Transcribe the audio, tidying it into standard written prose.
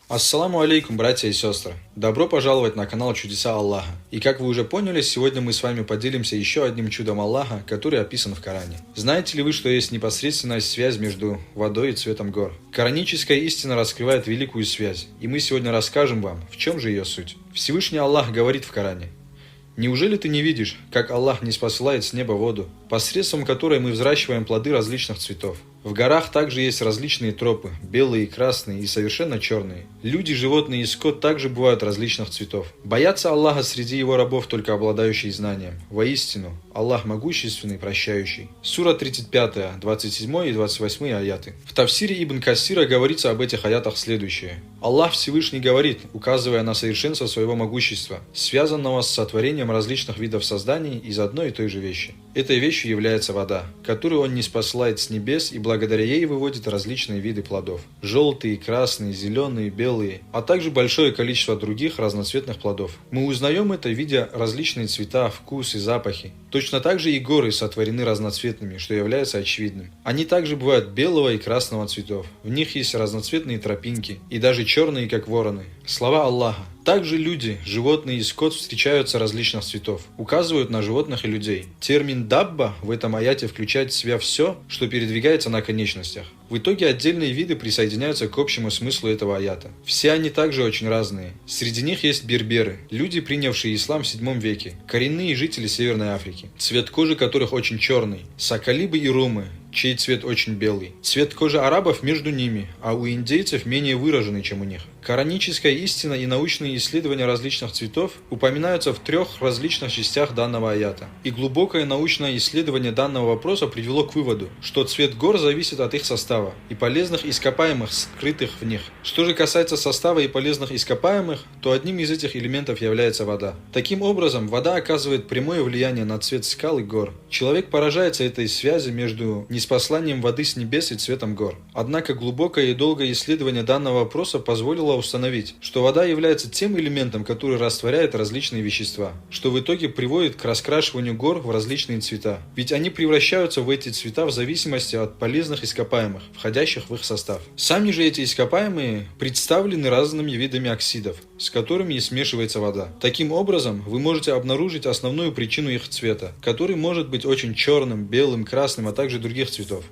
Ассаламу алейкум, братья и сестры! Добро пожаловать на канал Чудеса Аллаха. И как вы уже поняли, сегодня мы с вами поделимся еще одним чудом Аллаха, который описан в Коране. Знаете ли вы, что есть непосредственная связь между водой и цветом гор? Кораническая истина раскрывает великую связь, и мы сегодня расскажем вам, в чем же ее суть. Всевышний Аллах говорит в Коране: «Неужели ты не видишь, как Аллах ниспосылает с неба воду, посредством которой мы взращиваем плоды различных цветов? В горах также есть различные тропы, белые, красные и совершенно черные. Люди, животные и скот также бывают различных цветов. Боятся Аллаха среди его рабов только обладающие знанием. Воистину, Аллах могущественный, прощающий». Сура 35, 27 и 28 аяты. В Тафсире Ибн Кассира говорится об этих аятах следующее. Аллах Всевышний говорит, указывая на совершенство своего могущества, связанного с сотворением различных видов созданий из одной и той же вещи. Этой вещью является вода, которую Он ниспосылает с небес и благодаря ей выводит различные виды плодов. Желтые, красные, зеленые, белые, а также большое количество других разноцветных плодов. Мы узнаем это, видя различные цвета, вкус и запахи. Точно так же и горы сотворены разноцветными, что является очевидным. Они также бывают белого и красного цветов. В них есть разноцветные тропинки, и даже черные, как вороны. Слова Аллаха. Также люди, животные и скот встречаются различных цветов, указывают на животных и людей. Термин «дабба» в этом аяте включает в себя все, что передвигается на конечностях. В итоге отдельные виды присоединяются к общему смыслу этого аята. Все они также очень разные. Среди них есть берберы, люди, принявшие ислам в 7 веке, коренные жители Северной Африки, цвет кожи которых очень черный, сакалибы и румы, чей цвет очень белый. Цвет кожи арабов между ними, а у индейцев менее выраженный, чем у них. Кораническая истина и научные исследования различных цветов упоминаются в 3 различных частях данного аята. И глубокое научное исследование данного вопроса привело к выводу, что цвет гор зависит от их состава и полезных ископаемых, скрытых в них. Что же касается состава и полезных ископаемых, то одним из этих элементов является вода. Таким образом, вода оказывает прямое влияние на цвет скал и гор. Человек поражается этой связи между ниспосланием воды с небес и цветом гор. Однако глубокое и долгое исследование данного вопроса позволило установить, что вода является тем элементом, который растворяет различные вещества, что в итоге приводит к раскрашиванию гор в различные цвета. Ведь они превращаются в эти цвета в зависимости от полезных ископаемых, входящих в их состав. Сами же эти ископаемые представлены разными видами оксидов, с которыми и смешивается вода. Таким образом, вы можете обнаружить основную причину их цвета, который может быть очень черным, белым, красным, а также других цветов.